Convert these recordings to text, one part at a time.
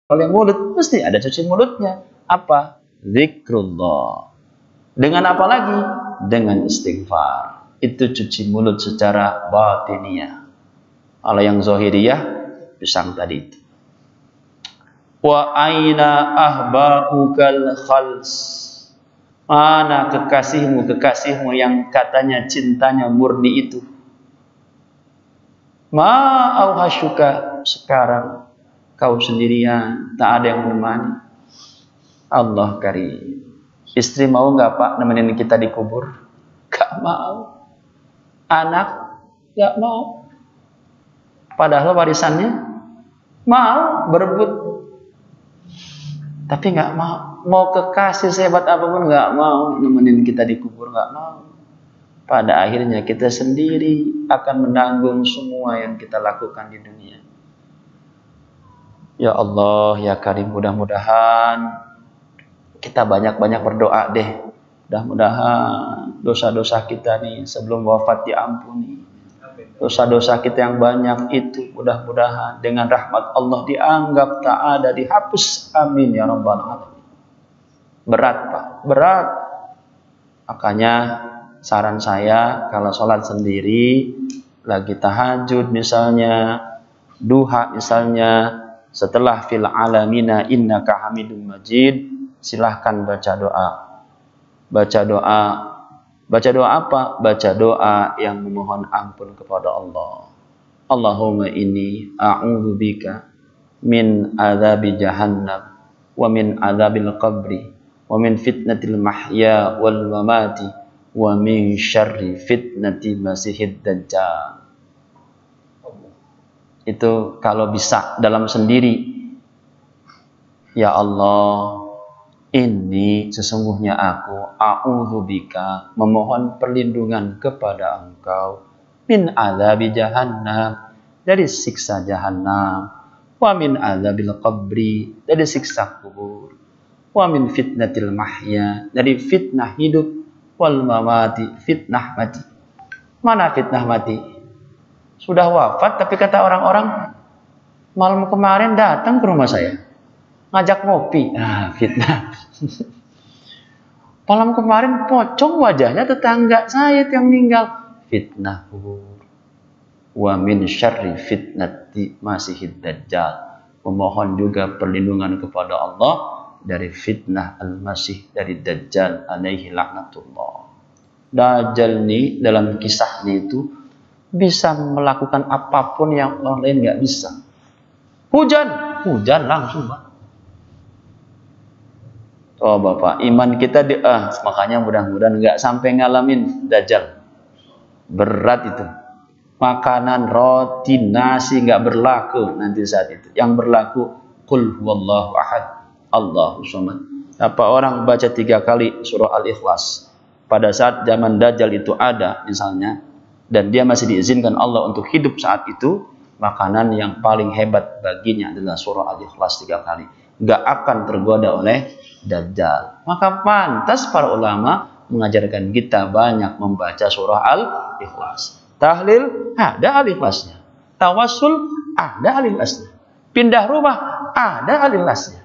oleh mulut, mesti ada cuci mulutnya. Apa? Zikrullah. Dengan apa lagi? Dengan istighfar. Itu cuci mulut secara batiniyah. Kalau yang zahiriyah, pisang tadi itu. Wa aina ahba'ukal khals. Mana kekasihmu yang katanya cintanya murni itu. Ma'auhashuka, sekarang kau sendirian, tak ada yang menemani. Allah karim. Istri mau nggak Pak nemenin kita di kubur? Gak mau. Anak gak mau. Padahal warisannya mau berebut, tapi nggak mau. Mau kekasih sehebat apapun nggak mau nemenin kita di kubur, nggak mau. Pada akhirnya kita sendiri akan menanggung semua yang kita lakukan di dunia. Ya Allah, ya Karim, mudah-mudahan kita banyak-banyak berdoa deh. Mudah-mudahan dosa-dosa kita nih sebelum wafat diampuni. Dosa-dosa kita yang banyak itu mudah-mudahan dengan rahmat Allah dianggap tak ada, dihapus. Amin ya rabbal alamin. Berat Pak, berat. Makanya saran saya kalau sholat sendiri, lagi tahajud misalnya, duha misalnya, setelah fil alamina innaka hamidum majid, silahkan baca doa. Baca doa. Baca doa apa? Baca doa yang memohon ampun kepada Allah. Allahumma inni a'udzubika min adzabi jahannam wa min adzabil qabri wa min fitnatil mahya wal mamati wa min syarri fitnati masihid dajjal. Itu kalau bisa dalam sendiri. Ya Allah, ini sesungguhnya aku a'udzubika, memohon perlindungan kepada Engkau min adzabi jahannam, dari siksa jahannam, wa min adzabil qabri, dari siksa kubur, wa min fitnatil mahya, dari fitnah hidup, wal mamati, fitnah mati. Mana fitnah mati? Sudah wafat, tapi kata orang-orang, malam kemarin datang ke rumah saya, ngajak ngopi. Nah, fitnah. Malam kemarin pocong wajahnya tetangga saya yang meninggal. Fitnah kubur. Wa min syarri fitnati masihid dajjal. Memohon juga perlindungan kepada Allah dari fitnah al-masih, dari dajjal alaihi laknatullah. Dajjal ini dalam kisahnya itu bisa melakukan apapun yang orang lain nggak bisa. Hujan langsung Pak. Oh Bapak, iman kita makanya mudah-mudahan nggak sampai ngalamin dajjal. Berat itu. Makanan, roti, nasi nggak berlaku nanti saat itu. Yang berlaku qul huwallahu ahad, Allahu samad. Apa orang baca 3 kali surah Al-Ikhlas pada saat zaman dajjal itu ada misalnya, dan dia masih diizinkan Allah untuk hidup saat itu, makanan yang paling hebat baginya adalah surah Al-Ikhlas 3 kali. Nggak akan tergoda oleh dajjal. Maka pantas para ulama mengajarkan kita banyak membaca surah Al-Ikhlas. Tahlil ada Al-Ikhlasnya. Tawassul ada Al-Ikhlasnya. Pindah rumah ada Al-Ikhlasnya.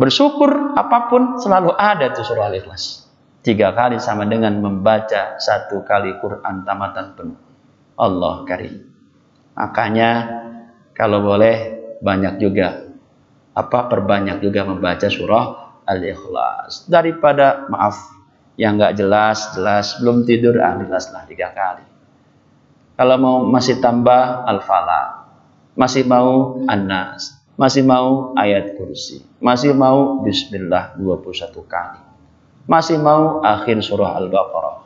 Bersyukur apapun selalu ada tuh surah Al-Ikhlas. 3 kali sama dengan membaca 1 kali Quran tamatan penuh. Allah karim. Makanya kalau boleh banyak juga perbanyak juga membaca surah Al-Ikhlas daripada yang nggak jelas belum tidur Al-Ikhlaslah 3 kali. Kalau mau masih tambah Al-Falaq, masih mau An-Nas, masih mau ayat kursi, masih mau Bismillah 21 kali, masih mau akhir surah Al-Baqarah.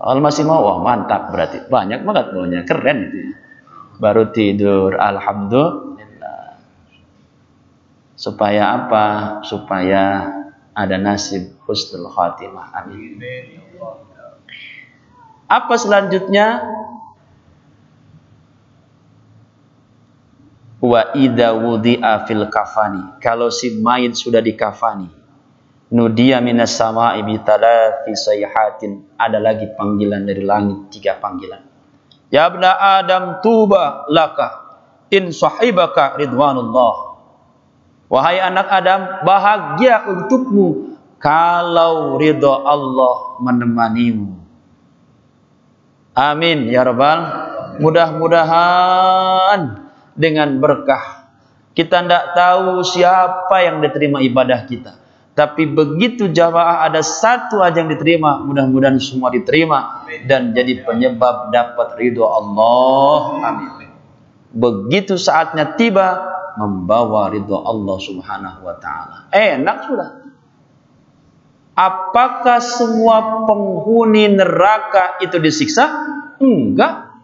Kalau masih mau, wah mantap, berarti banyak banget maunya, keren itu. Baru tidur, alhamdulillah. Supaya apa? Supaya ada nasib husnul khatimah. Amin. Apa selanjutnya? Wa idza wudi'a fil kafani. Kalau si mayit sudah dikafani, nudiya minas sama'i bi thalathi sayhatin, ada lagi panggilan dari langit, 3 panggilan. Ya ibna Adam tuba laka, in sahibaka ridwanullah. Wahai anak Adam, bahagia untukmu kalau ridho Allah menemanimu. Amin ya rabbal. Mudah-mudahan dengan berkah. Kita tidak tahu siapa yang diterima ibadah kita, tapi begitu jamaah ada satu aja yang diterima, mudah-mudahan semua diterima dan jadi penyebab dapat ridho Allah. Amin. Begitu saatnya tiba, membawa ridho Allah subhanahu wa ta'ala. Enak sudah. Apakah semua penghuni neraka itu disiksa? Enggak.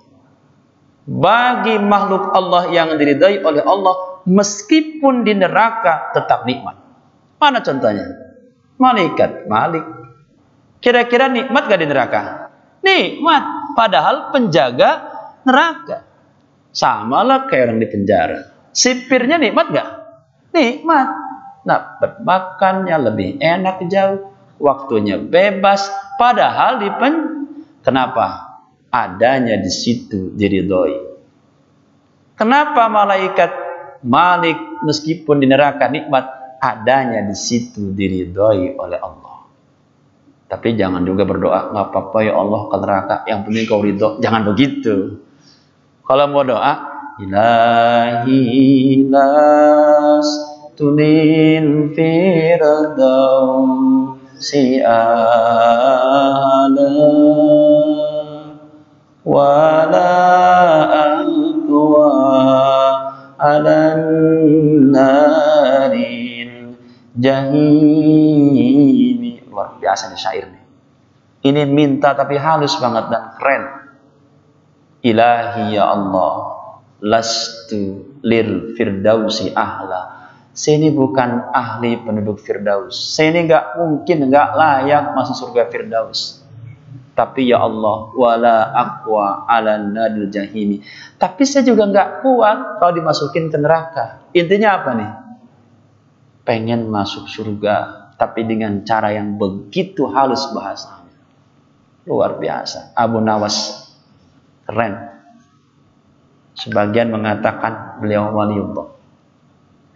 Bagi makhluk Allah yang diridai oleh Allah, meskipun di neraka tetap nikmat. Mana contohnya? Malaikat Malik. Kira-kira nikmat gak di neraka? Nikmat. Padahal penjaga neraka. Samalah kayak orang di penjara. Sipirnya nikmat gak? Nikmat. Nah, makannya lebih enak jauh. Waktunya bebas. Padahal kenapa? Adanya di situ diridhoi. Kenapa malaikat Malik meskipun di neraka nikmat, adanya di situ diridhoi oleh Allah. Tapi jangan juga berdoa, nggak apa-apa ya Allah ke neraka, yang penting kau ridho. Jangan begitu. Kalau mau doa, ilahi las tunin firdausi ala wala alqwa alan narin jahimi. Luar biasa nih syair nih. Ini minta tapi halus banget dan keren. Ilahi ya Allah, lastu lil firdausi ahla. Saya ini bukan ahli penduduk firdaus. Saya ini nggak mungkin, nggak layak masuk surga firdaus. Tapi ya Allah, wala aqwa ala nadil jahimi. Tapi saya juga nggak kuat kalau dimasukin ke neraka. Intinya apa nih? Pengen masuk surga, tapi dengan cara yang begitu halus bahasanya. Luar biasa. Abu Nawas. Keren. Sebagian mengatakan beliau waliullah.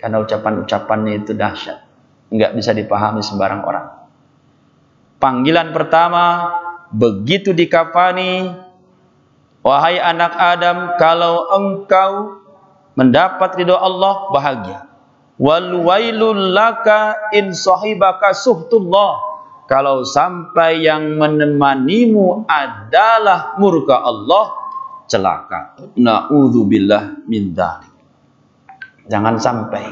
Karena ucapan-ucapannya itu dahsyat. Nggak bisa dipahami sembarang orang. Panggilan pertama, begitu dikafani, wahai anak Adam, kalau engkau mendapat ridho Allah, bahagia. Wal wailul laka in sahibaka suhtullah. Kalau sampai yang menemanimu adalah murka Allah, celaka. Na'udzubillah min dzalik. Jangan sampai.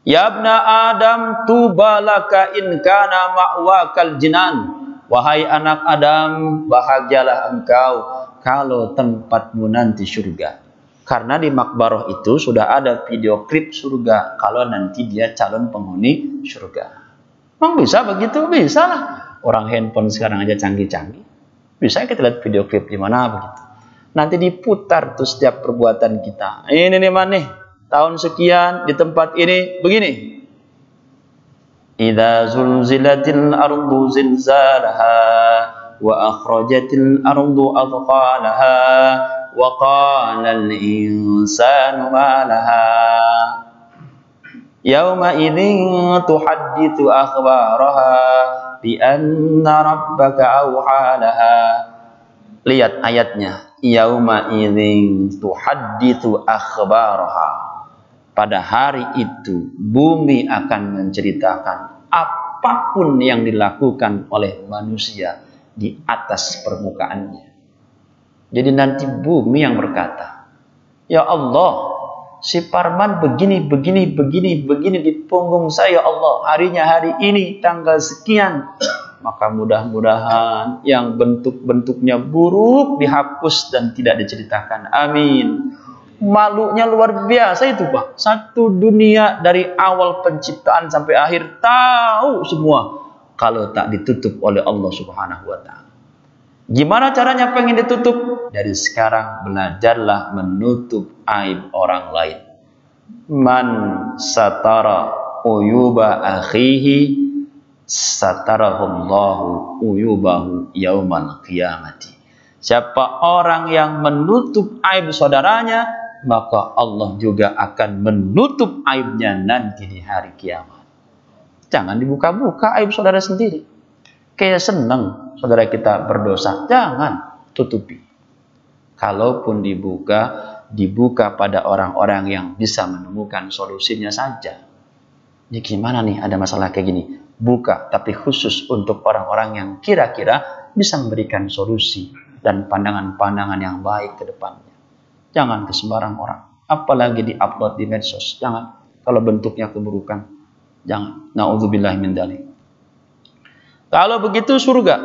Ya ibna Adam, tubalaka in kana ma'wakal jinan. Wahai anak Adam, bahagialah engkau kalau tempatmu nanti surga. Karena di Makbaroh itu sudah ada video klip surga kalau nanti dia calon penghuni surga. Emang bisa begitu? Bisa lah. Orang handphone sekarang aja canggih-canggih. Bisa kita lihat video klip di mana begitu. Nanti diputar tuh setiap perbuatan kita. Ini nih man nih, tahun sekian di tempat ini begini. Idza zulzilatil ardu zilzalaha wa akhrajatil ardu athqalaha wa qala al insanu ma laha yauma idzin tuhadditsu akhbaraha bi anna rabbaka awhalaha. Lihat ayatnya. Yauma idzin tuhadditsu akhbaraha. Pada hari itu bumi akan menceritakan apapun yang dilakukan oleh manusia di atas permukaannya. Jadi nanti bumi yang berkata, ya Allah, si Parman begini di punggung saya Allah. Harinya hari ini tanggal sekian. Maka mudah-mudahan yang bentuk-bentuknya buruk dihapus dan tidak diceritakan. Amin. Malunya luar biasa itu Pak. Satu dunia dari awal penciptaan sampai akhir tahu semua. Kalau tak ditutup oleh Allah subhanahu wa ta'ala. Gimana caranya pengen ditutup? Dari sekarang belajarlah menutup aib orang lain. Man satara uyuba akhihi satarahullahu uyubahu yaumal qiyamati. Siapa orang yang menutup aib saudaranya, maka Allah juga akan menutup aibnya nanti di hari kiamat. Jangan dibuka-buka aib saudara sendiri. Kayak senang saudara kita berdosa, jangan tutupi. Kalaupun dibuka pada orang-orang yang bisa menemukan solusinya saja. Ini gimana nih, ada masalah kayak gini? Buka, tapi khusus untuk orang-orang yang kira-kira bisa memberikan solusi dan pandangan-pandangan yang baik ke depannya. Jangan ke sembarang orang, apalagi di-upload di medsos. Jangan, kalau bentuknya keburukan. Jangan. Na'udzubillah min dzalik. Kalau begitu surga,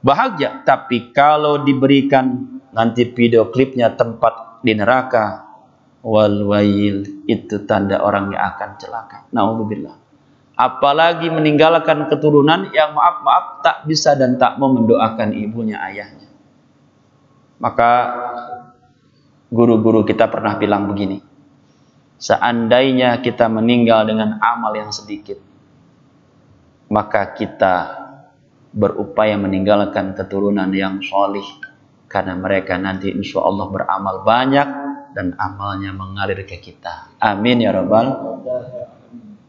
bahagia. Tapi kalau diberikan nanti video klipnya tempat di neraka, wal wail, itu tanda orang yang akan celaka. Na'udzubillah. Apalagi meninggalkan keturunan yang maaf-maaf tak bisa dan tak mau mendoakan ibunya, ayahnya. Maka guru-guru kita pernah bilang begini, seandainya kita meninggal dengan amal yang sedikit, maka kita berupaya meninggalkan keturunan yang solih, karena mereka nanti insya Allah beramal banyak dan amalnya mengalir ke kita. Amin ya Rabbal.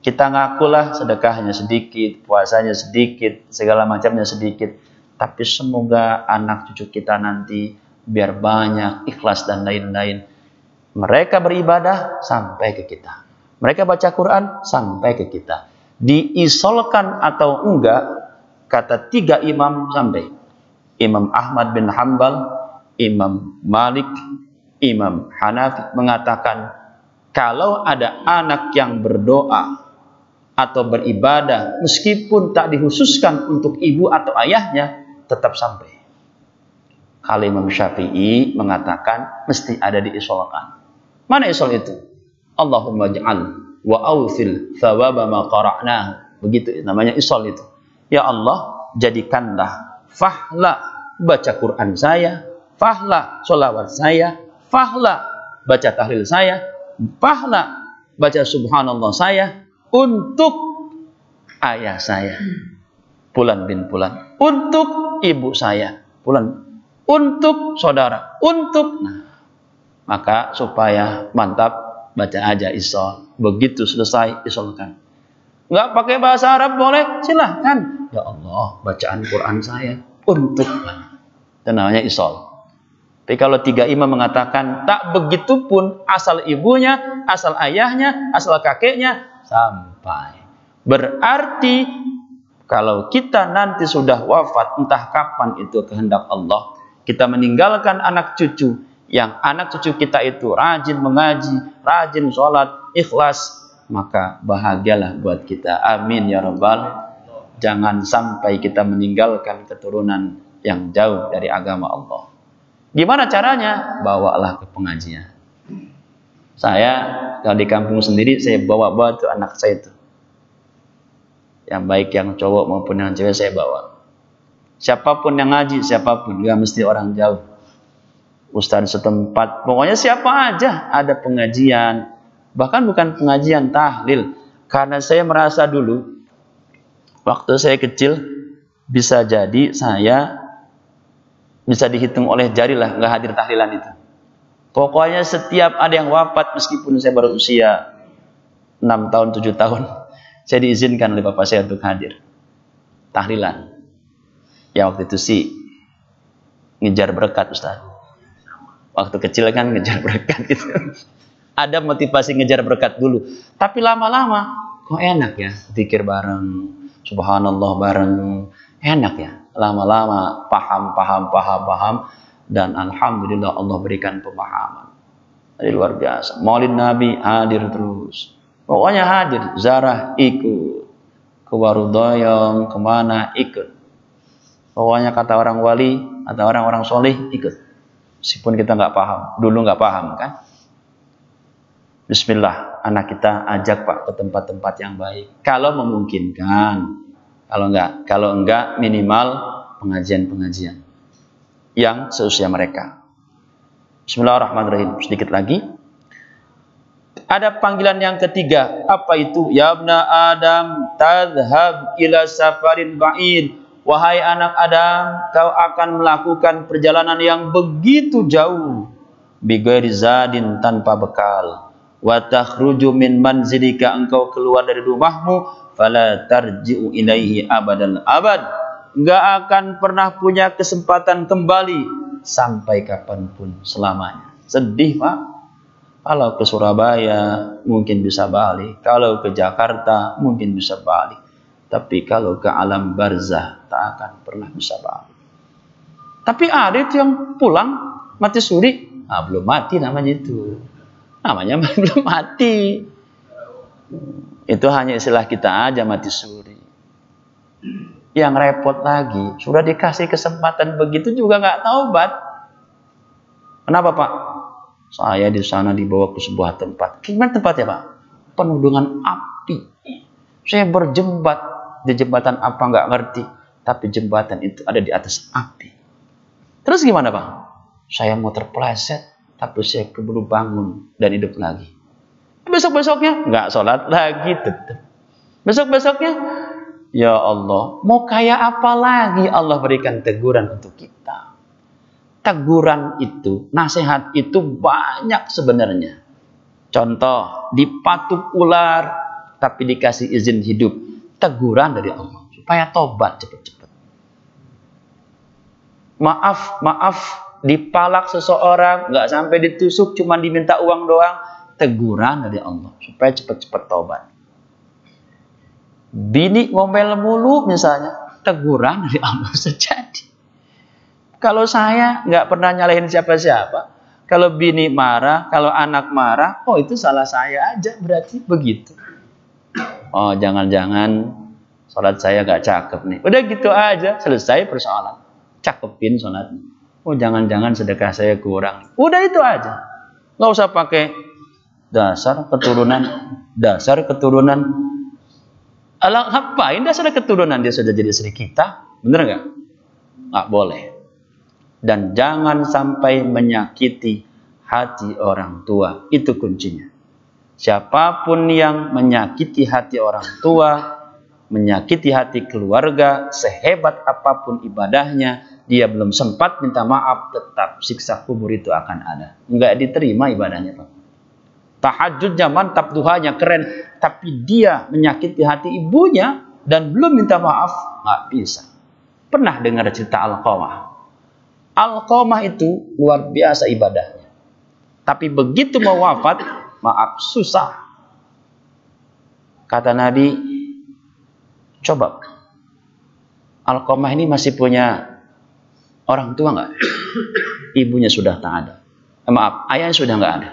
Kita ngakulah sedekahnya sedikit, puasanya sedikit, segala macamnya sedikit, tapi semoga anak cucu kita nanti biar banyak, ikhlas dan lain-lain. Mereka beribadah sampai ke kita, mereka baca Quran sampai ke kita. Diisolkan atau enggak, kata 3 imam sampai. Imam Ahmad bin Hanbal, Imam Malik, Imam Hanafi mengatakan, kalau ada anak yang berdoa atau beribadah meskipun tak dikhususkan untuk ibu atau ayahnya, tetap sampai. Kalau Imam Syafi'i mengatakan mesti ada diisolkan. Mana isol itu? Allahumma ja'al wa awthil thawaba ma qara'na. Begitu namanya isol itu. Ya Allah, jadikanlah fahla baca Quran saya, fahla sholawat saya, fahla baca tahlil saya, fahla baca subhanallah saya, untuk ayah saya, Fulan bin Fulan, untuk ibu saya, Fulan, untuk saudara, untuk. Nah, maka supaya mantap, baca aja isol. Begitu selesai, isolkan. Nggak pakai bahasa Arab boleh, silahkan. Ya Allah, bacaan Quran saya untuk. Itu namanya isol. Tapi kalau 3 imam mengatakan tak begitu pun, asal ibunya, asal ayahnya, asal kakeknya sampai. Berarti kalau kita nanti sudah wafat, entah kapan itu kehendak Allah, kita meninggalkan anak cucu, yang anak cucu kita itu rajin mengaji, rajin sholat, ikhlas, maka bahagialah buat kita. Amin ya Rabbal. Jangan sampai kita meninggalkan keturunan yang jauh dari agama Allah. Gimana caranya? Bawalah ke pengajian. Saya kalau di kampung sendiri, saya bawa tuh anak saya itu, yang baik yang cowok maupun yang cewek saya bawa. Siapapun yang ngaji, siapapun, gak mesti orang jauh, ustadz setempat, pokoknya siapa aja ada pengajian. Bahkan bukan pengajian tahlil, karena saya merasa dulu waktu saya kecil, bisa jadi saya bisa dihitung oleh jari lah nggak hadir tahlilan itu. Pokoknya setiap ada yang wafat, meskipun saya baru usia 6 tahun, 7 tahun, saya diizinkan oleh bapak saya untuk hadir tahlilan. Ya waktu itu sih ngejar berkat, Ustaz. Waktu kecil kan ngejar berkat gitu. Ada motivasi ngejar berkat dulu. Tapi lama-lama kok enak ya, zikir bareng, subhanallah bareng, enak ya. Lama-lama paham. Dan alhamdulillah Allah berikan pemahaman. Jadi luar biasa. Maulid Nabi hadir terus. Pokoknya hadir. Zarah ikut. Ke Warudoyong, kemana ikut. Pokoknya kata orang wali, atau orang-orang soleh ikut. Meskipun kita nggak paham. Dulu nggak paham kan. Bismillah. Anak kita ajak Pak ke tempat-tempat yang baik. Kalau memungkinkan. Kalau enggak minimal pengajian-pengajian yang seusia mereka. Bismillahirrahmanirrahim. Sedikit lagi. Ada panggilan yang ketiga. Apa itu? Ya ibna Adam, tadhhab ila safarin ba'id. Wahai anak Adam, kau akan melakukan perjalanan yang begitu jauh. bighairi zadin, tanpa bekal, wa takhruju min manzilika, engkau keluar dari rumahmu, fala tarji'u ilaihi abadal abad, enggak akan pernah punya kesempatan kembali sampai kapanpun selamanya. Sedih, Pak. Kalau ke Surabaya mungkin bisa balik, kalau ke Jakarta mungkin bisa balik, tapi kalau ke alam barzah tak akan pernah bisa balik. Tapi ada itu yang pulang mati suri, belum mati namanya itu, namanya belum mati. Itu hanya istilah kita aja, mati suri. Yang repot lagi, sudah dikasih kesempatan begitu juga nggak taubat. Kenapa, Pak? Saya di sana dibawa ke sebuah tempat. Gimana tempatnya, Pak? Penuh dengan api. Saya berjembat di jembatan apa nggak ngerti, tapi jembatan itu ada di atas api. Terus gimana, Pak? Saya mau terpeleset, tapi saya keburu bangun dan hidup lagi. Besok-besoknya nggak sholat lagi, tetap. Besok-besoknya, ya Allah, mau kayak apa lagi Allah berikan teguran untuk kita? Teguran itu, nasihat itu banyak sebenarnya. Contoh, dipatuk ular, tapi dikasih izin hidup. Teguran dari Allah, supaya tobat cepat-cepat. Maaf, dipalak seseorang, nggak sampai ditusuk, cuma diminta uang doang. Teguran dari Allah, supaya cepat-cepat tobat. Bini ngomel mulu misalnya, teguran dari Allah sejadi. Kalau saya nggak pernah nyalahin siapa-siapa, kalau bini marah, kalau anak marah, oh itu salah saya aja, berarti begitu. Oh jangan-jangan sholat saya nggak cakep nih. Udah gitu aja, selesai persoalan. Cakepin sholatnya. Oh jangan-jangan sedekah saya kurang. Udah itu aja. Nggak usah pakai dasar keturunan. Alah ngapain dasar keturunan, dia sudah jadi istri kita. Bener nggak? Nggak boleh. Dan jangan sampai menyakiti hati orang tua. Itu kuncinya. Siapapun yang menyakiti hati orang tua, menyakiti hati keluarga, sehebat apapun ibadahnya, dia belum sempat minta maaf, tetap siksa kubur itu akan ada. Enggak diterima ibadahnya, Pak. Tahajudnya mantap, duhanya keren, tapi dia menyakiti hati ibunya dan belum minta maaf, nggak bisa. Pernah dengar cerita Alqamah? Alqamah itu luar biasa ibadahnya, tapi begitu mau wafat, maaf, susah. Kata Nabi, coba Alqamah ini masih punya orang tua nggak? Ibunya sudah tak ada. Maaf, ayahnya sudah nggak ada,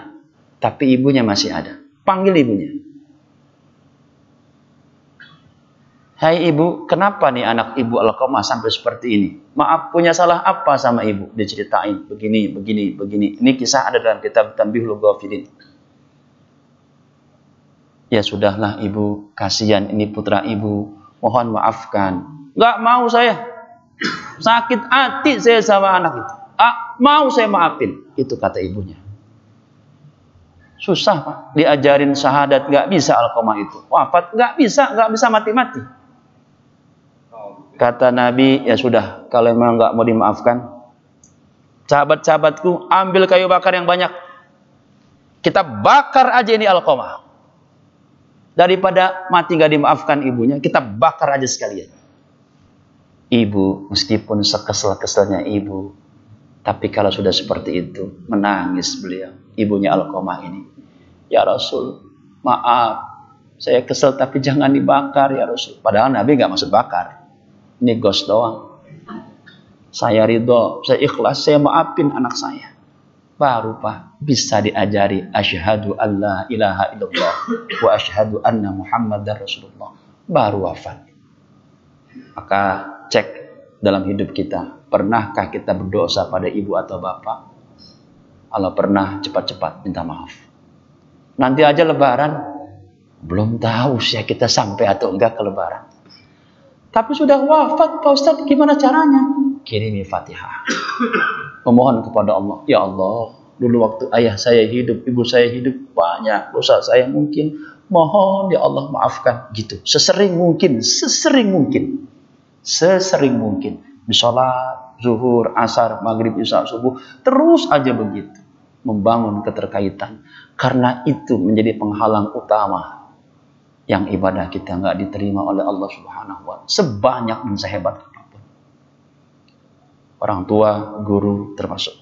tapi ibunya masih ada. Panggil ibunya. Hai ibu, kenapa nih anak ibu Alqamah sampai seperti ini? Maaf, punya salah apa sama ibu? Diceritain begini. Ini kisah ada dalam kitab Tanbihul Ghafilin. Ya sudahlah ibu, kasihan ini putra ibu, mohon maafkan. Nggak mau saya, sakit hati saya sama anak itu. Mau saya maafin, itu kata ibunya. Susah, Pak, diajarin syahadat nggak bisa Alqamah itu. Wafat nggak bisa mati-mati. Kata Nabi, ya sudah, kalau memang nggak mau dimaafkan, sahabat-sahabatku ambil kayu bakar yang banyak, kita bakar aja ini Alqamah. Daripada mati nggak dimaafkan ibunya, kita bakar aja sekalian. Ibu, meskipun sekesel-keselnya ibu, tapi kalau sudah seperti itu, menangis beliau, ibunya Alqamah ini. Ya Rasul, maaf, saya kesel tapi jangan dibakar ya Rasul. Padahal Nabi nggak maksud bakar. Ini ghost doang. Saya ridho, saya ikhlas, saya maafin anak saya. Baru Pak bisa diajari asyhadu alla ilaha illallah wa asyhadu anna Muhammadar Rasulullah. Baru wafat. Maka cek dalam hidup kita, pernahkah kita berdosa pada ibu atau bapak? Kalau pernah, cepat-cepat minta maaf. Nanti aja lebaran, belum tahu usia kita sampai atau enggak ke lebaran. Tapi sudah wafat Pak Ustadz, gimana caranya? Kirimi Fatihah. Memohon kepada Allah, ya Allah, dulu waktu ayah saya hidup, ibu saya hidup, banyak dosa saya mungkin. Mohon ya Allah maafkan, gitu. Sesering mungkin. Di sholat, zuhur, asar, maghrib, isya, subuh, terus aja begitu. membangun keterkaitan. Karena itu menjadi penghalang utama yang ibadah kita nggak diterima oleh Allah Subhanahu wa Ta'ala. Sebanyak dan sehebat apapun. Orang tua, guru termasuk.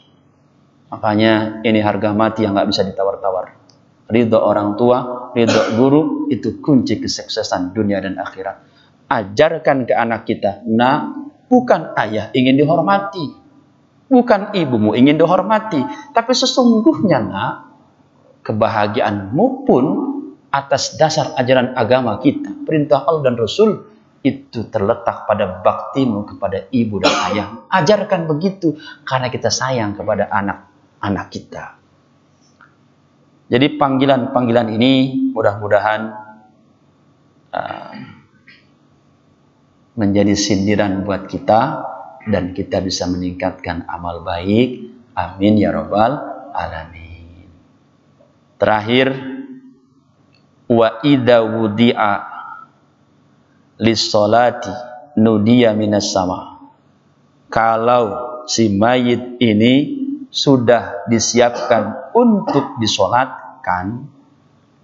Makanya ini harga mati yang nggak bisa ditawar-tawar. Ridho orang tua, ridho guru itu kunci kesuksesan dunia dan akhirat. Ajarkan ke anak kita, nah, bukan ayah ingin dihormati, bukan ibumu ingin dihormati, tapi sesungguhnya nak, kebahagiaanmu pun atas dasar ajaran agama kita, perintah Allah dan Rasul, itu terletak pada baktimu kepada ibu dan ayah. Ajarkan begitu, karena kita sayang kepada anak-anak kita. Jadi panggilan-panggilan ini mudah-mudahan menjadi sindiran buat kita, dan kita bisa meningkatkan amal baik. Amin ya rabbal alamin. Terakhir, wa idza wudi'a lis-sholati nudiya minas sama. Kalau si mayit ini sudah disiapkan untuk disolatkan,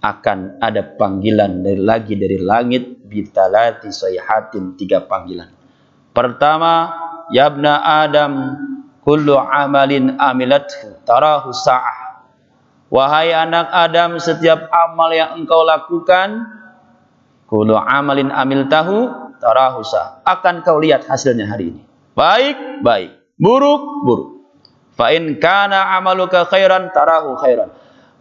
akan ada panggilan lagi dari langit, bitalati sayhatin, 3 panggilan. Pertama, yabna Adam, kullu amalin amilathu tarahu sa'ah. Wahai anak Adam, setiap amal yang engkau lakukan, kullu amalin amiltahu tarahu sa'ah, akan kau lihat hasilnya hari ini. Baik, baik. Buruk, buruk. Fa in kana amaluka khairan tarahu khairan.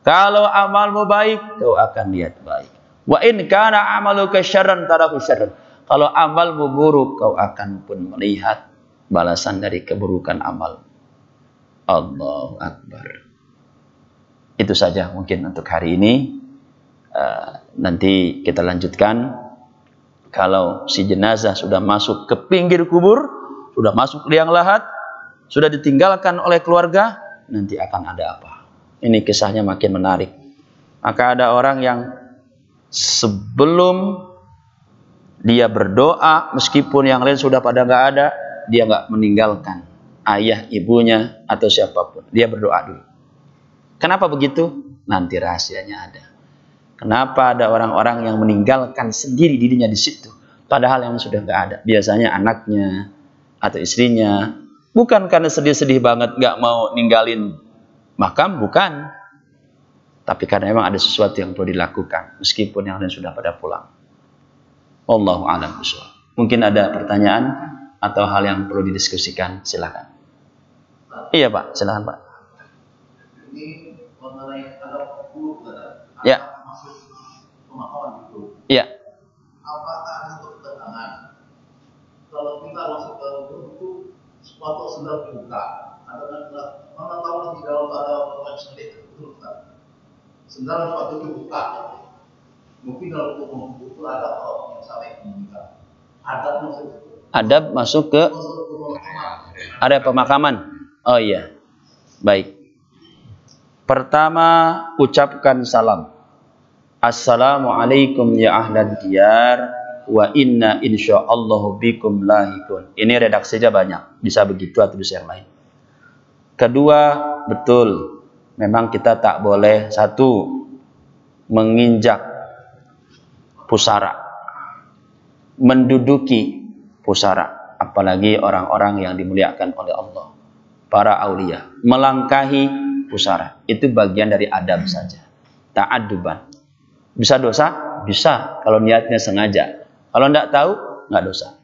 Kalau amalmu baik, kau akan lihat baik. Wa in kana amaluka syarran tarahu syarran. Kalau amalmu buruk, kau akan pun melihat balasan dari keburukan amal. Allahu Akbar. Itu saja mungkin untuk hari ini. Nanti kita lanjutkan. Kalau si jenazah sudah masuk ke pinggir kubur, sudah masuk liang lahat, sudah ditinggalkan oleh keluarga, nanti akan ada apa? Ini kisahnya makin menarik. Maka ada orang yang sebelum dia berdoa, meskipun yang lain sudah pada nggak ada, dia nggak meninggalkan ayah, ibunya, atau siapapun. Dia berdoa dulu. Kenapa begitu? Nanti rahasianya ada. Kenapa ada orang-orang yang meninggalkan sendiri dirinya di situ, padahal yang sudah nggak ada? Biasanya anaknya atau istrinya. Bukan karena sedih-sedih banget nggak mau ninggalin makam, bukan. Tapi karena memang ada sesuatu yang perlu dilakukan, meskipun yang lain sudah pada pulang. Allahu a'lam bishawab. Mungkin ada pertanyaan atau hal yang perlu didiskusikan, silakan. Iya Pak, silakan Pak. Ini mengenai kalau kubur ya. Masuk pemakaman itu. Ya. Apakah ada ketenangan? Kalau kita masuk ke kubur itu sepatu sudah dibuka, mana tahu di dalam ada orang sedih, betul tak? Sedang sepatu dibuka, mungkin dalam kubur itu ada orang yang saling meninggal. Adab masuk ke ada pemakaman. Oh iya, baik. Pertama, ucapkan salam. Assalamualaikum ya ahlan diyar, wa inna insyaallahu bikum lahikun. Ini redaksi saja banyak, bisa begitu atau bisa yang lain. Kedua, betul, memang kita tak boleh, satu, menginjak pusara, menduduki pusara, apalagi orang-orang yang dimuliakan oleh Allah, para aulia, melangkahi pusara, itu bagian dari adab saja, ta'adduban. Bisa dosa? Bisa, kalau niatnya sengaja. Kalau tidak tahu, nggak dosa.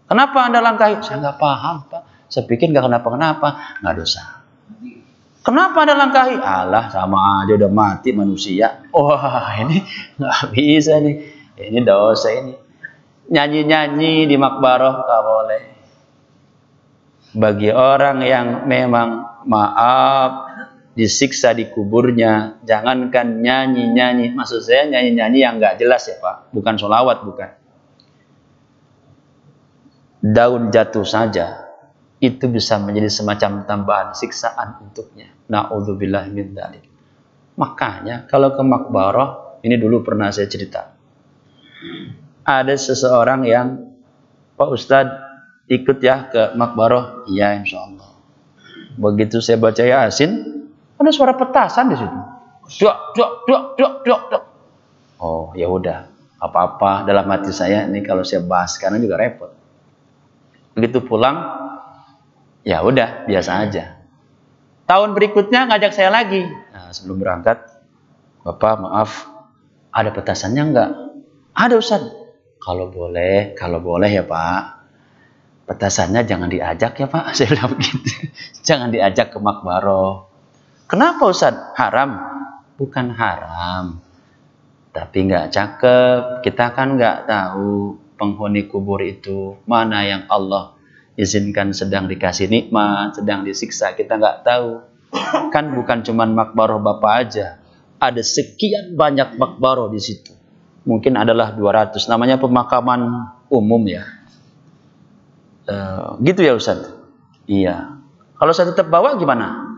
Kenapa Anda langkahi? Saya nggak paham, Pak. Saya pikir nggak kenapa-kenapa, nggak dosa. Kenapa Anda langkahi? Alah, sama aja udah mati manusia. Wah, ini nggak bisa nih. Ini dosa ini. Nyanyi-nyanyi di makbaroh nggak boleh. Bagi orang yang memang maaf disiksa di kuburnya, jangankan nyanyi-nyanyi. Maksud saya nyanyi-nyanyi yang nggak jelas ya Pak, bukan sholawat, bukan. Daun jatuh saja itu bisa menjadi semacam tambahan siksaan untuknya. Na'udzubillah min dzalik. Makanya kalau ke makbarah, ini dulu pernah saya cerita. Ada seseorang yang, Pak Ustadz ikut ya ke makbarah? Iya insya Allah. Begitu saya baca Yasin, Ada suara petasan di situ. Duk, duk, duk, duk, duk, duk. Oh, ya udah. Apa-apa dalam hati saya ini kalau saya bahas karena juga repot. Begitu pulang, ya udah biasa aja. Tahun berikutnya ngajak saya lagi. Nah, sebelum berangkat, Bapak maaf, ada petasannya enggak? Ada Ustaz. Kalau boleh ya Pak. Petasannya jangan diajak ya Pak. Saya bilang begitu. Jangan diajak ke makbaroh. Kenapa Ustaz? Haram? Bukan haram. Tapi nggak cakep. Kita kan nggak tahu penghuni kubur itu mana yang Allah izinkan sedang dikasih nikmat, sedang disiksa. Kita nggak tahu. Kan bukan cuman makbaroh Bapak aja. Ada sekian banyak makbaroh di situ. Mungkin adalah 200. Namanya pemakaman umum ya. Gitu ya Ustaz? Iya. Kalau saya tetap bawa gimana?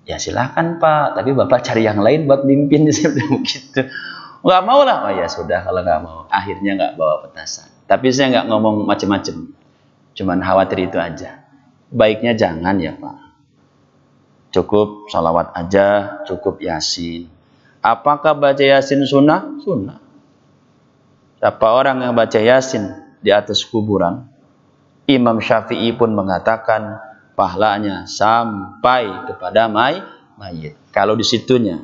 Ya silakan Pak. Tapi Bapak cari yang lain buat mimpin. Saya bilang begitu. Nggak mau lah. Oh ya sudah kalau nggak mau. Akhirnya nggak bawa petasan. Tapi saya nggak ngomong macem-macem. Cuman khawatir itu aja. Baiknya jangan ya Pak. Cukup salawat aja. Cukup yasin. Apakah baca yasin sunnah? Sunnah. Siapa orang yang baca yasin di atas kuburan, Imam Syafi'i pun mengatakan pahalanya sampai kepada mayit. Kalau di situnya.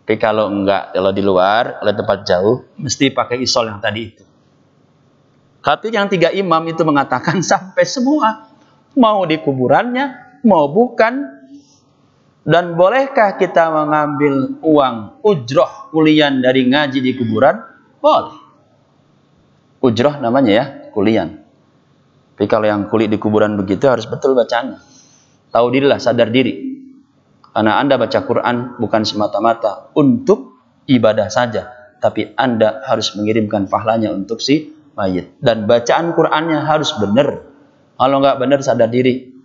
Tapi kalau enggak, kalau di luar, kalau tempat jauh, mesti pakai isol yang tadi itu. Tapi yang 3 imam itu mengatakan sampai semua. Mau di kuburannya, mau bukan. Dan bolehkah kita mengambil uang ujroh kulian dari ngaji di kuburan? Boleh. Ujroh namanya ya, kulian. Tapi kalau yang kulit di kuburan begitu harus betul bacanya. Tahu dirilah, sadar diri. Karena Anda baca Quran bukan semata-mata untuk ibadah saja. Tapi Anda harus mengirimkan pahalanya untuk si mayit. Dan bacaan Qurannya harus benar. Kalau nggak benar, sadar diri.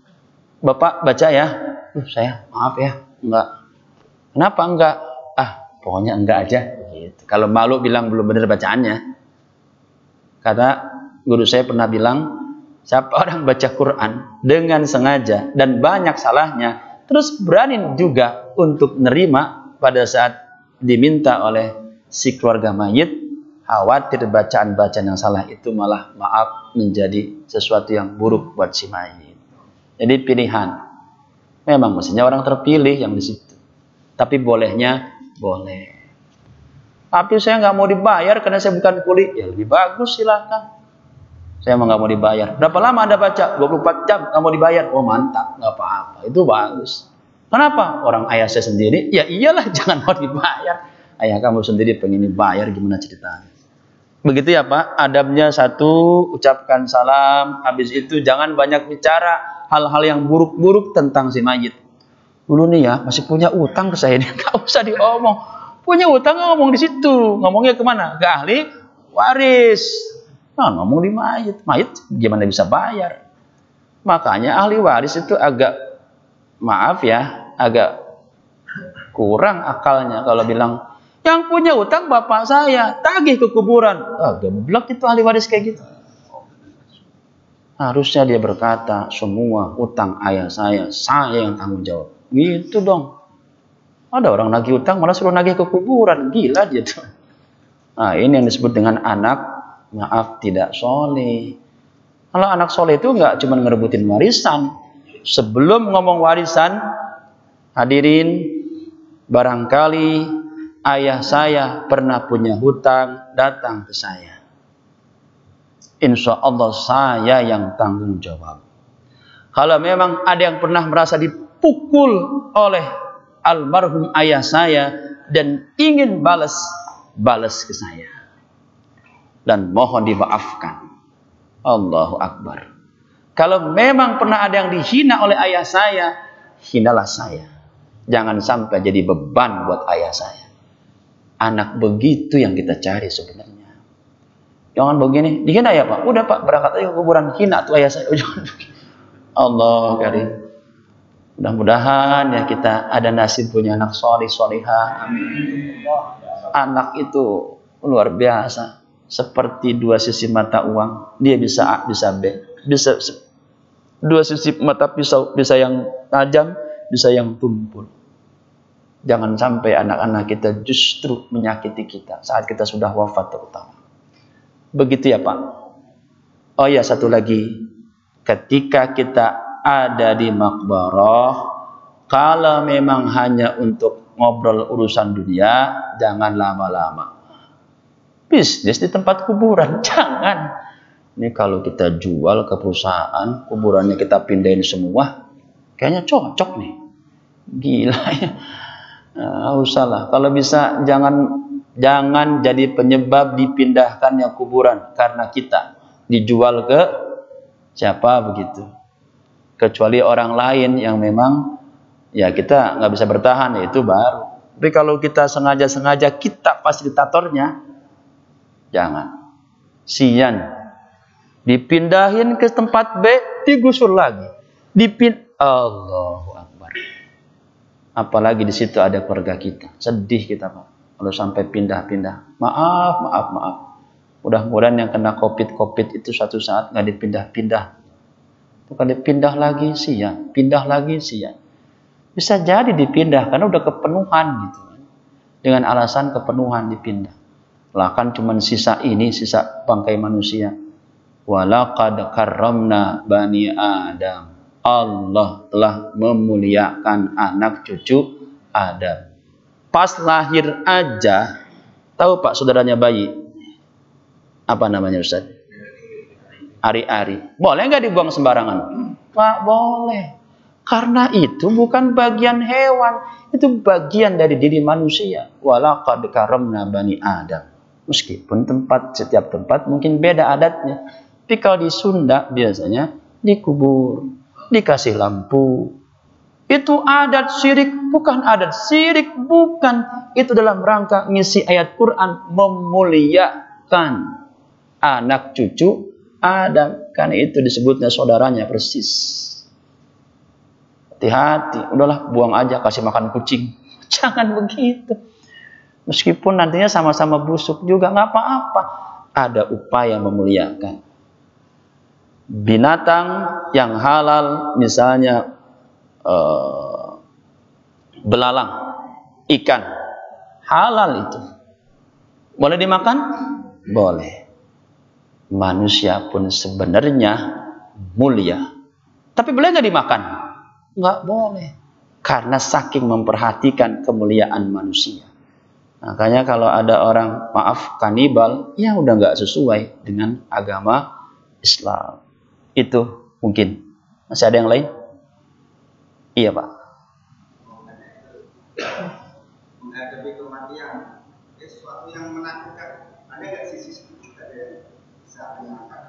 Bapak baca ya. Saya maaf ya, enggak. Kenapa enggak? Pokoknya enggak aja. Gitu. Kalau malu bilang belum benar bacaannya. Kata guru saya pernah bilang, siapa orang baca Quran dengan sengaja dan banyak salahnya, terus berani juga untuk nerima pada saat diminta oleh si keluarga mayit, khawatir bacaan-bacaan yang salah itu malah maaf menjadi sesuatu yang buruk buat si mayit. Jadi pilihan. Memang mestinya orang terpilih yang di situ. Tapi bolehnya boleh. Tapi saya nggak mau dibayar karena saya bukan kuli. Ya lebih bagus silakan. Saya nggak mau dibayar. Berapa lama Anda baca? 24 jam nggak mau dibayar. Oh mantap, nggak apa-apa. Itu bagus. Kenapa? Orang ayah saya sendiri. Ya iyalah jangan mau dibayar. Ayah kamu sendiri pengen dibayar, gimana ceritanya? Begitu ya Pak. Adabnya 1, ucapkan salam. Habis itu jangan banyak bicara hal-hal yang buruk-buruk tentang si mayit. Dulu nih ya masih punya utang ke saya. Nggak usah diomong. Punya utang ngomong di situ. Ngomongnya kemana? Ke ahli waris. Nah, ngomong di mayit. Mayit gimana bisa bayar? Makanya ahli waris itu agak, maaf ya, agak kurang akalnya kalau bilang, yang punya utang bapak saya, tagih ke kuburan. Geblek itu ahli waris kayak gitu. Harusnya dia berkata, semua utang ayah saya yang tanggung jawab. Gitu dong. Ada orang nagih utang malah suruh nagih ke kuburan. Gila dia tuh. Nah ini yang disebut dengan anak, maaf, tidak soleh. Kalau anak soleh itu nggak cuma ngerebutin warisan. Sebelum ngomong warisan, hadirin, barangkali ayah saya pernah punya hutang, datang ke saya. Insya Allah saya yang tanggung jawab. Kalau memang ada yang pernah merasa dipukul oleh almarhum ayah saya dan ingin balas ke saya. Dan mohon dimaafkan. Allahu Akbar. Kalau memang pernah ada yang dihina oleh ayah saya, hinalah saya. Jangan sampai jadi beban buat ayah saya. Anak begitu yang kita cari sebenarnya. Jangan begini, dihina ya Pak. Udah Pak, berangkat aja ke kuburan, hina tuh ayah saya. Jangan begini. Allah karim. Mudah-mudahan ya kita ada nasib punya anak solih solihah. Amin. Anak itu luar biasa. Seperti 2 sisi mata uang. Dia bisa A, bisa B. Bisa 2 sisi mata pisau. Bisa yang tajam, bisa yang tumpul. Jangan sampai anak-anak kita justru menyakiti kita saat kita sudah wafat terutama. Begitu ya Pak. Oh ya, satu lagi. Ketika kita ada di makbarah, kalau memang hanya untuk ngobrol urusan dunia, jangan lama-lama. Bisnis di tempat kuburan, jangan. Ini kalau kita jual ke perusahaan, kuburannya kita pindahin semua, kayaknya cocok nih. Gila ya. Nah, usahlah. Kalau bisa jangan jadi penyebab dipindahkannya kuburan karena kita dijual ke siapa begitu. Kecuali orang lain yang memang ya kita nggak bisa bertahan, ya itu baru. Tapi kalau kita sengaja kita fasilitatornya, jangan. Sian. Dipindahin ke tempat B, digusur lagi. Allahu Akbar. Apalagi di situ ada keluarga kita. Sedih kita Pak. Kalau sampai pindah-pindah. Maaf. Mudah-mudahan yang kena COVID itu suatu saat nggak dipindah-pindah. Kalau dipindah lagi siang, pindah lagi siang. Bisa jadi dipindah karena udah kepenuhan gitu. Dengan alasan kepenuhan dipindah. Lah kan cuma sisa bangkai manusia. Walaqad karramna bani Adam. Allah telah memuliakan anak cucu Adam. Pas lahir aja, tahu Pak saudaranya bayi? Apa namanya Ustaz? Ari-ari. Boleh nggak dibuang sembarangan? Nggak boleh. Karena itu bukan bagian hewan, itu bagian dari diri manusia. Walaqad karramna bani Adam. Meskipun setiap tempat mungkin beda adatnya. Tapi kalau di Sunda biasanya dikubur, dikasih lampu. Itu adat syirik, bukan adat syirik, bukan. Itu dalam rangka ngisi ayat Quran memuliakan anak cucu Adam. Karena itu disebutnya saudaranya persis. Hati-hati, udahlah buang aja, kasih makan kucing. Jangan begitu. Meskipun nantinya sama-sama busuk juga, nggak apa-apa. Ada upaya memuliakan. Binatang yang halal, misalnya belalang, ikan, halal itu. Boleh dimakan? Boleh. Manusia pun sebenarnya mulia. Tapi boleh nggak dimakan? Nggak boleh. Karena saking memperhatikan kemuliaan manusia. Makanya kalau ada orang, maaf, kanibal, ya udah nggak sesuai dengan agama Islam. Itu mungkin. Masih ada yang lain? Iya Pak. Menghadapi kematian, sesuatu yang menakutkan. Ada nggak sisi sedikit ada yang bisa dimakan?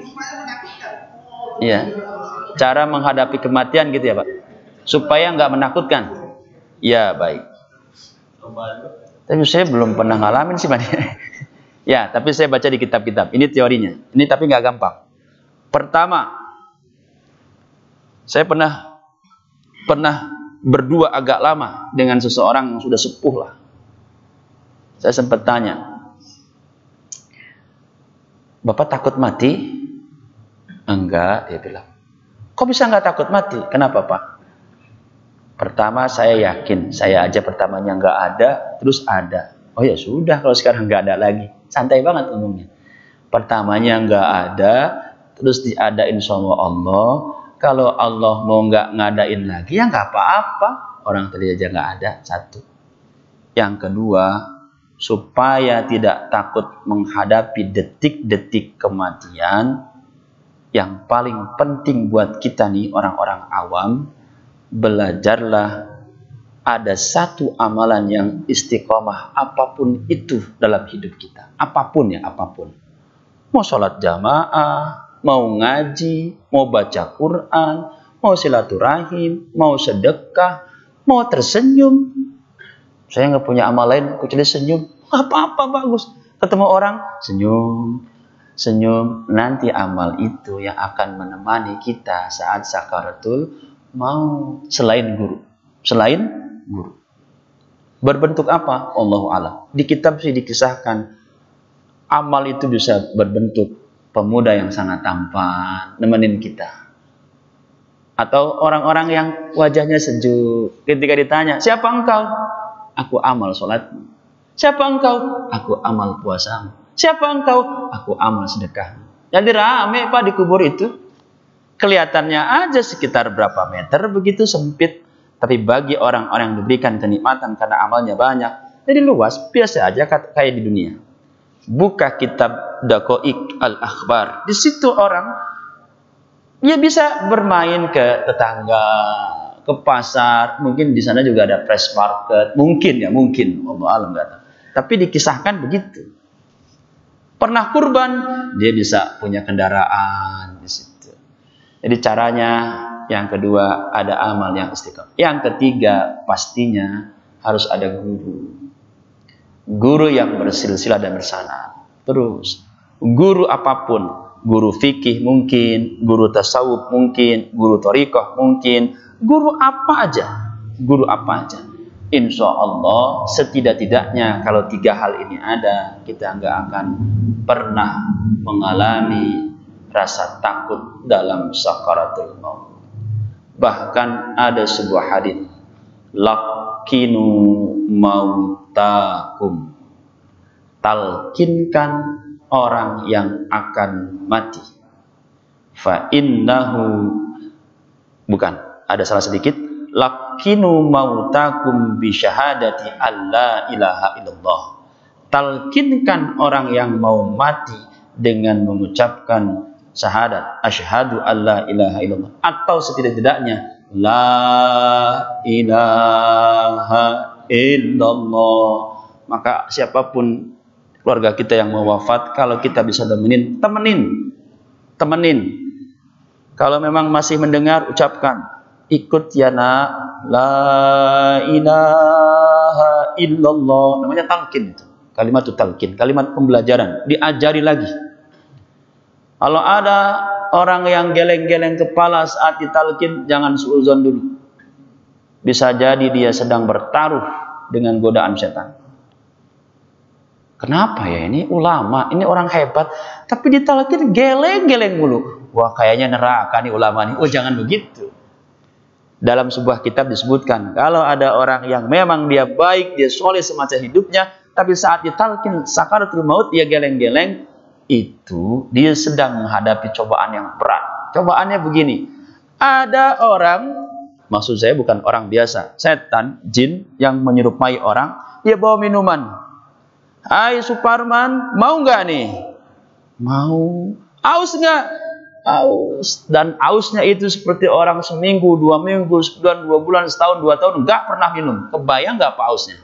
Supaya menakutkan. Iya. Cara menghadapi kematian gitu ya Pak. Supaya nggak menakutkan. Ya baik. Tapi saya belum pernah ngalamin sih Pak. Ya, tapi saya baca di kitab-kitab. Ini teorinya. Ini tapi nggak gampang. Pertama, saya pernah berdua agak lama dengan seseorang yang sudah sepuh lah. Saya sempat tanya, Bapak takut mati? Enggak, dia bilang. Kok bisa nggak takut mati? Kenapa Pak? Pertama saya yakin, saya aja pertamanya nggak ada, terus ada. Oh ya sudah, kalau sekarang nggak ada lagi. Santai banget umumnya. Pertamanya nggak ada, terus diadain sama Allah. Kalau Allah mau nggak ngadain lagi, ya nggak apa-apa. Orang tadi aja nggak ada, satu. Yang kedua, supaya tidak takut menghadapi detik-detik kematian, yang paling penting buat kita nih orang-orang awam, belajarlah ada satu amalan yang istiqomah apapun itu dalam hidup kita. Apapun ya, apapun. Mau sholat jamaah, mau ngaji, mau baca Quran, mau silaturahim, mau sedekah, mau tersenyum. Saya nggak punya amal lain kecuali senyum. Apa-apa bagus. Ketemu orang, senyum. Senyum. Nanti amal itu yang akan menemani kita saat sakaratul maut. Selain guru. Selain guru. Berbentuk apa? Allahu a'lam. Di kitab sih dikisahkan amal itu bisa berbentuk pemuda yang sangat tampan nemenin kita. Atau orang-orang yang wajahnya sejuk ketika ditanya, siapa engkau? Aku amal sholatmu. Siapa engkau? Aku amal puasamu. Siapa engkau? Aku amal sedekah. Jadi rame Pak di kubur itu. Kelihatannya aja sekitar berapa meter, begitu sempit. Tapi bagi orang-orang yang diberikan kenikmatan karena amalnya banyak, jadi luas, biasa aja kayak di dunia. Buka kitab Daqaiq al-Akhbar. Di situ orang dia bisa bermain ke tetangga, ke pasar, mungkin di sana juga ada fresh market, mungkin, Allah alam nggak tahu. Tapi dikisahkan begitu. Pernah kurban, dia bisa punya kendaraan di situ. Jadi caranya yang kedua ada amal yang istiqomah. Yang ketiga pastinya harus ada guru. Guru yang bersilsilah dan bersanad. Terus guru apapun. Guru fikih mungkin, guru tasawuf mungkin, guru thariqah mungkin, guru apa aja, Insya Allah setidak-tidaknya kalau 3 hal ini ada, kita nggak akan pernah mengalami rasa takut dalam sakaratul maut. Bahkan ada sebuah hadis, laqinu mautakum, talkinkan orang yang akan mati. Fa innahu, bukan, ada salah sedikit. Laqinu mautakum bi syahadati alla ilaha illallah. Talkinkan orang yang mau mati dengan mengucapkan syahadat asyhadu alla ilaha illallah, atau setidak-tidaknya la ilaha illallah. Maka siapapun keluarga kita yang mau wafat, kalau kita bisa temenin. Kalau memang masih mendengar, ucapkan, ikut ya nak, la ilaha illallah. Namanya talqin itu. Kalimat itu talqin, kalimat pembelajaran, diajari lagi. Kalau ada orang yang geleng-geleng kepala saat ditalqin, jangan suudzon dulu. Bisa jadi dia sedang bertaruh dengan godaan setan. Kenapa ya, ini ulama, ini orang hebat, tapi ditalqin geleng-geleng mulu. Wah, kayaknya neraka nih ulama nih. Oh, jangan begitu. Dalam sebuah kitab disebutkan, kalau ada orang yang memang dia baik, dia soleh semasa hidupnya, tapi saat ditalqin sakaratul maut dia geleng-geleng, itu dia sedang menghadapi cobaan yang berat. Cobaannya begini, ada orang, maksud saya bukan orang biasa, setan, jin yang menyerupai orang, dia bawa minuman. Hai Suparman, mau nggak nih? Mau. Aus nggak? Aus. Dan ausnya itu seperti orang seminggu, 2 minggu, sebulan, 2 bulan, setahun, 2 tahun nggak pernah minum. Kebayang nggak apa ausnya?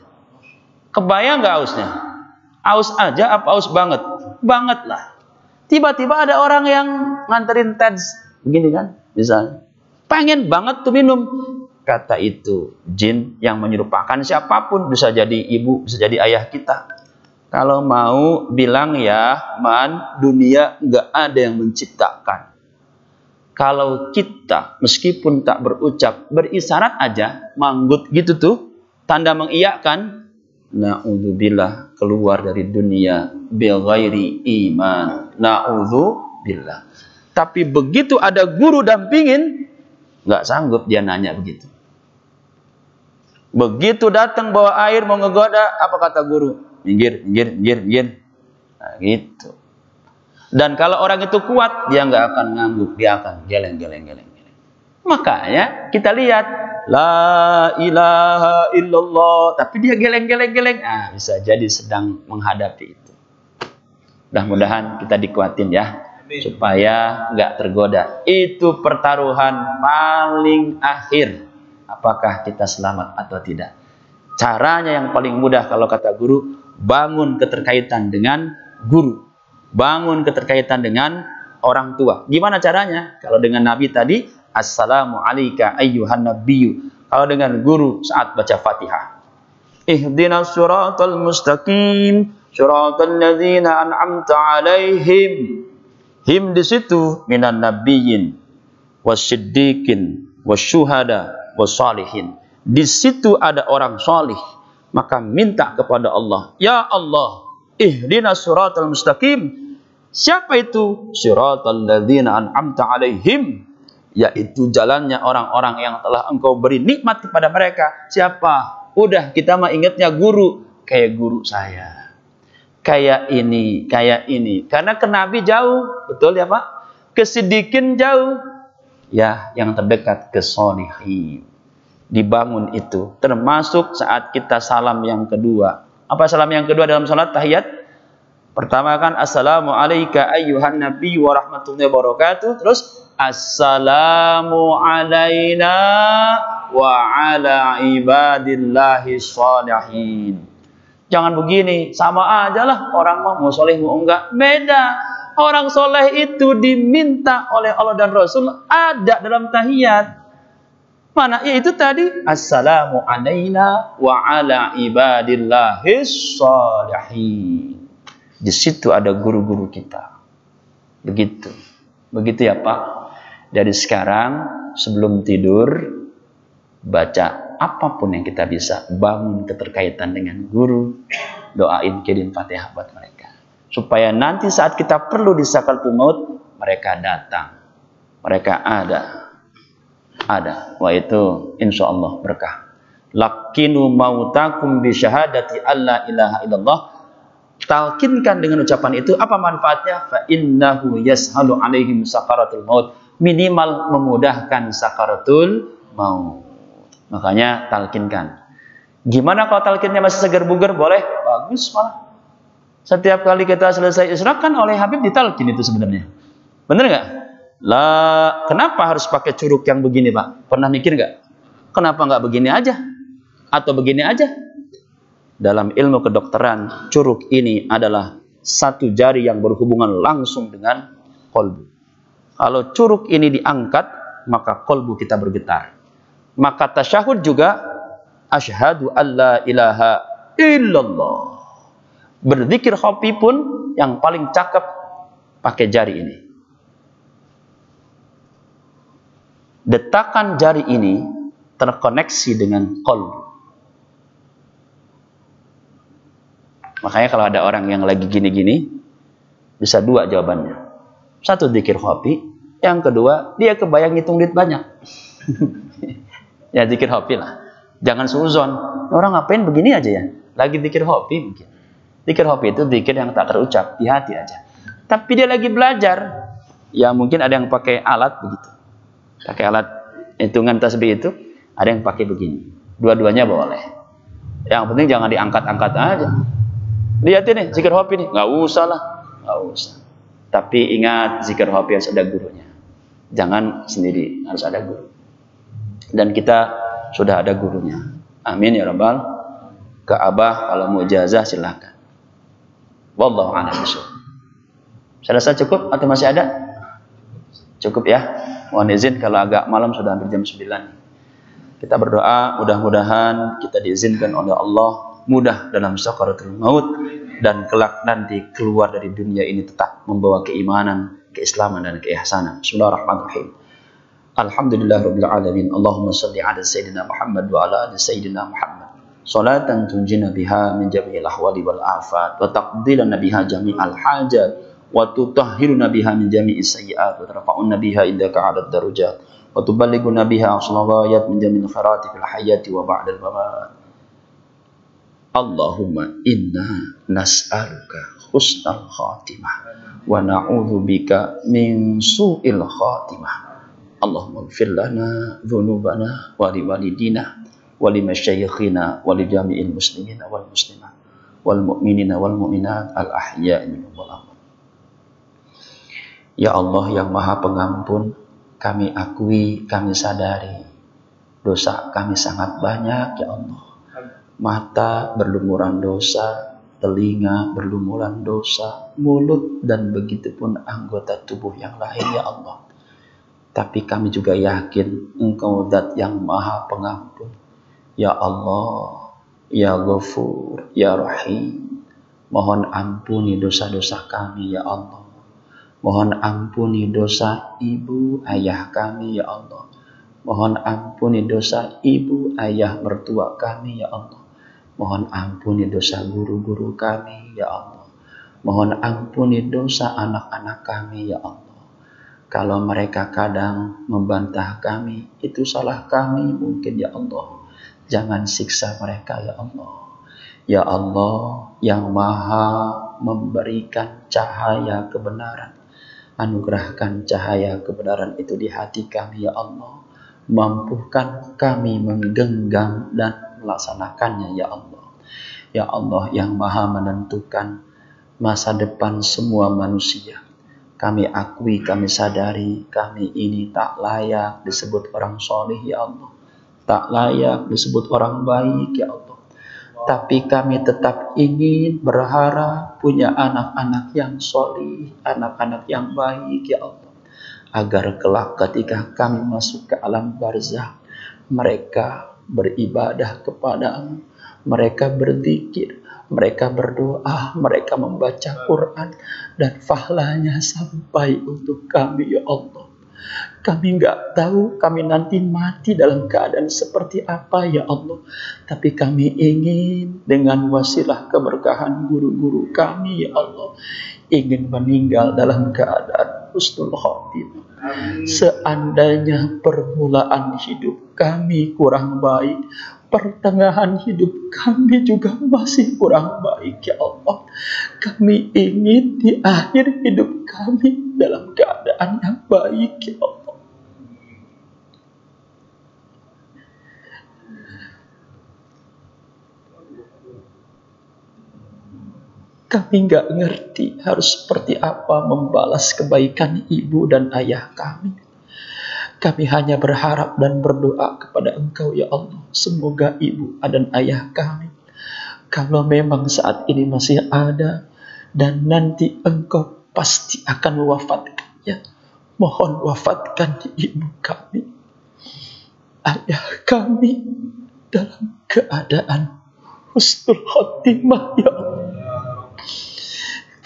Kebayang nggak ausnya? Aus aja apa aus banget? Banget lah. Tiba-tiba ada orang yang nganterin tens, begini kan, misalnya. Pengen banget tuh minum. Kata itu jin yang menyerupakan siapapun, bisa jadi ibu, bisa jadi ayah kita. Kalau mau bilang ya, man, dunia nggak ada yang menciptakan. Kalau kita meskipun tak berucap, berisyarat aja, manggut gitu tuh, tanda mengiyakan, na'udzubillah, keluar dari dunia bighairi iman. Na'udzubillah. Tapi begitu ada guru dampingin, nggak sanggup dia nanya begitu. Begitu datang bawa air mau ngegoda, apa kata guru? Minggir. Nah, gitu. Dan kalau orang itu kuat, dia nggak akan ngangguk, dia akan geleng. Makanya kita lihat la ilaha illallah, tapi dia geleng. Ah, bisa jadi sedang menghadapi itu. Mudah-mudahan kita dikuatin ya, supaya nggak tergoda. Itu pertaruhan paling akhir. Apakah kita selamat atau tidak? Caranya yang paling mudah kalau kata guru, bangun keterkaitan dengan guru, bangun keterkaitan dengan orang tua. Gimana caranya? Kalau dengan Nabi tadi, assalamu alayka ayyuhan nabiyyu. Kalau dengan guru saat baca Fatihah, ihdinas siratal mustaqim, siratal ladzina an'amta alaihim. Him di situ minan nabiyyin wasiddiqin wasyuhada wassalihin. Di situ ada orang salih. Maka minta kepada Allah, ya Allah, ihdinas siratal mustaqim. Siapa itu? Siratal ladzina an'amta alaihim, yaitu jalannya orang-orang yang telah engkau beri nikmat kepada mereka. Siapa? Udah, kita mah ingatnya guru. Kayak guru saya. Kayak ini, kayak ini. Karena ke Nabi jauh. Betul ya Pak? Ke Siddiqin jauh. Ya, yang terdekat ke Sholihin. Dibangun itu. Termasuk saat kita salam yang kedua. Apa salam yang kedua dalam salat tahiyat? Pertama kan assalamu alayka ayyuhan nabi wa rahmatullahi wa barakatuh. Terus assalamu alayna wa ala ibadillahi sholihin. Jangan begini, sama aja lah orang mau soleh mau enggak. Beda. Orang soleh itu diminta oleh Allah dan Rasul ada dalam tahiyat. Mana? Yaitu tadi assalamu alayna wa ala ibadillahi sholihin. Di situ ada guru-guru kita. Begitu. Begitu ya Pak. Dari sekarang sebelum tidur baca apapun yang kita bisa, bangun keterkaitan dengan guru, doain kirim Fatihah buat mereka. Supaya nanti saat kita perlu di sakaratul maut, mereka datang. Mereka ada. Wah itu insya Allah berkah. Lakinu mautakum bi syahadati alla ilaha illallah. Talkinkan dengan ucapan itu, apa manfaatnya? Fa innahu yashalu alaihim sakaratul maut. Minimal memudahkan sakaratul maut. Makanya talkinkan. Gimana kalau talkinnya masih segar bugar? Boleh? Bagus malah. Setiap kali kita selesai isyraq kan oleh Habib ditalkin itu sebenarnya. Bener nggak? Lah, kenapa harus pakai curug yang begini Pak? Pernah mikir nggak? Kenapa nggak begini aja? Atau begini aja? Dalam ilmu kedokteran, curug ini adalah satu jari yang berhubungan langsung dengan kolbu. Kalau curug ini diangkat, maka kolbu kita bergetar. Maka tasyahud juga asyhadu alla ilaha illallah. Berzikir khofi pun yang paling cakep pakai jari ini. Detakan jari ini terkoneksi dengan qalbu. Makanya kalau ada orang yang lagi gini-gini, bisa dua jawabannya. Satu zikir khofi, yang kedua dia kebayang ngitung duit banyak. Ya zikir hobi lah. Jangan suzon. Orang ngapain begini aja ya? Lagi zikir hobi mungkin. Zikir hobi itu zikir yang tak terucap. Di hati aja. Tapi dia lagi belajar. Ya mungkin ada yang pakai alat begitu. Pakai alat hitungan tasbih itu. Ada yang pakai begini. Dua-duanya boleh. Yang penting jangan diangkat-angkat aja. Lihat ini zikir hobi nih. Nggak usah lah. Nggak usah. Tapi ingat zikir hobi harus ada gurunya. Jangan sendiri. Harus ada guru. Dan kita sudah ada gurunya. Amin ya rabbal. Ke Abah kalau mau ijazah silakan. Wallahu a'lam bishawab. Saya rasa cukup atau masih ada? Cukup ya. Mohon izin kalau agak malam sudah hampir jam 9. Kita berdoa mudah-mudahan kita diizinkan oleh Allah mudah dalam sakaratul maut dan kelak nanti keluar dari dunia ini tetap membawa keimanan, keislaman dan keihsanan. Bismillahirrahmanirrahim. Alhamdulillahirabbil alamin. Allahumma shalli ala sayyidina Muhammad wa ala ali sayyidina Muhammad. Salatan tunjina biha min jami'il ahwali wal afat wa taqdilana biha jami'al hajat wa tutahhiruna biha min jami'is sayyi'at wa tarfa'una biha indaka 'alad darajat wa tuballighuna biha aqsal min jami'il khairati fil hayati wa ba'dal mamat. Allahumma inna nas'aluka husnal khatimah wa na'udzubika min su'il khatimah. Allahumma ighfir lana dzunubana wa liwalidina wa limasyayikhina wa lijami'il muslimina wal muslimat wal mu'minina wal mu'minat al ahya'i minhum wal amwat. Ya Allah yang Maha Pengampun, kami akui, kami sadari dosa kami sangat banyak ya Allah. Mata berlumuran dosa, telinga berlumuran dosa, mulut dan begitu pun anggota tubuh yang lain ya Allah. Tapi kami juga yakin Engkau Zat yang Maha Pengampun. Ya Allah, Ya Ghafur, Ya Rahim. Mohon ampuni dosa-dosa kami ya Allah. Mohon ampuni dosa ibu ayah kami ya Allah. Mohon ampuni dosa ibu ayah mertua kami ya Allah. Mohon ampuni dosa guru-guru kami ya Allah. Mohon ampuni dosa anak-anak kami ya Allah. Kalau mereka kadang membantah kami, itu salah kami mungkin ya Allah. Jangan siksa mereka ya Allah. Ya Allah yang maha memberikan cahaya kebenaran. Anugerahkan cahaya kebenaran itu di hati kami ya Allah. Mampukan kami menggenggam dan melaksanakannya ya Allah. Ya Allah yang maha menentukan masa depan semua manusia. Kami akui, kami sadari, kami ini tak layak disebut orang soleh ya Allah. Tak layak disebut orang baik ya Allah. Tapi kami tetap ingin berharap punya anak-anak yang soleh, anak-anak yang baik ya Allah. Agar kelak ketika kami masuk ke alam barzakh, mereka beribadah kepadamu, mereka berzikir, mereka berdoa, mereka membaca Quran, dan pahalanya sampai untuk kami ya Allah. Kami nggak tahu kami nanti mati dalam keadaan seperti apa ya Allah. Tapi kami ingin dengan wasilah keberkahan guru-guru kami ya Allah, ingin meninggal dalam keadaan husnul khotimah. Seandainya permulaan hidup kami kurang baik, pertengahan hidup kami juga masih kurang baik ya Allah. Kami ingin di akhir hidup kami dalam keadaan yang baik ya Allah. Kami nggak ngerti harus seperti apa membalas kebaikan ibu dan ayah kami. Kami hanya berharap dan berdoa kepada Engkau ya Allah. Semoga ibu dan ayah kami, kalau memang saat ini masih ada dan nanti Engkau pasti akan mewafatkannya, mohon wafatkan ibu kami, ayah kami dalam keadaan husnul khotimah ya Allah.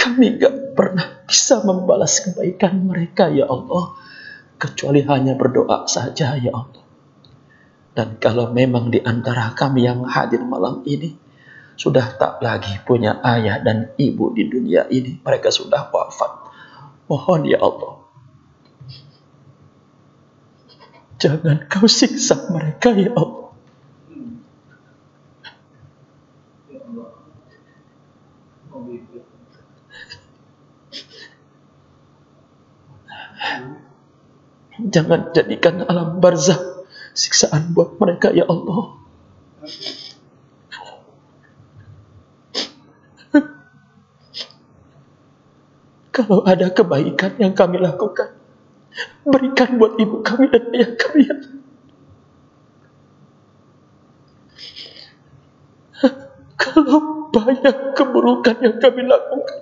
Kami gak pernah bisa membalas kebaikan mereka ya Allah, kecuali hanya berdoa saja ya Allah. Dan kalau memang di antara kami yang hadir malam ini sudah tak lagi punya ayah dan ibu di dunia ini, mereka sudah wafat, mohon ya Allah, jangan kau siksa mereka ya Allah. Jangan jadikan alam barzakh siksaan buat mereka ya Allah. Kalau ada kebaikan yang kami lakukan, berikan buat ibu kami dan ayah kami. Kalau banyak keburukan yang kami lakukan,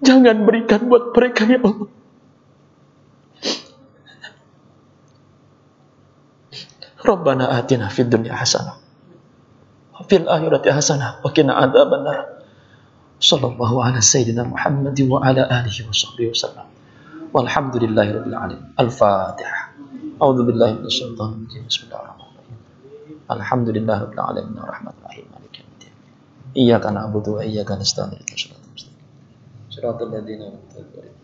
jangan berikan buat mereka ya Allah. Rabbana atina fid dunya hasanah wa fil akhirati hasanah wa qina adzabannar. Sallallahu ala sayyidina Muhammad wa ala alihi wa sahbihi wasallam. Walhamdulillahirabbil alamin. Al-Fatihah. A'udzu billahi minasyaitonir rajim. Bismillahirrahmanirrahim. Alhamdulillahirabbil alamin arrahmanir rahim maliki yaumiddin. Iyyaka na'budu wa iyyaka nasta'in. Shiratal ladzina an'amta 'alaihim.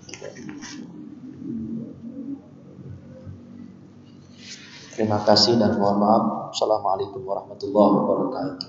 Terima kasih dan mohon maaf. Assalamualaikum warahmatullahi wabarakatuh.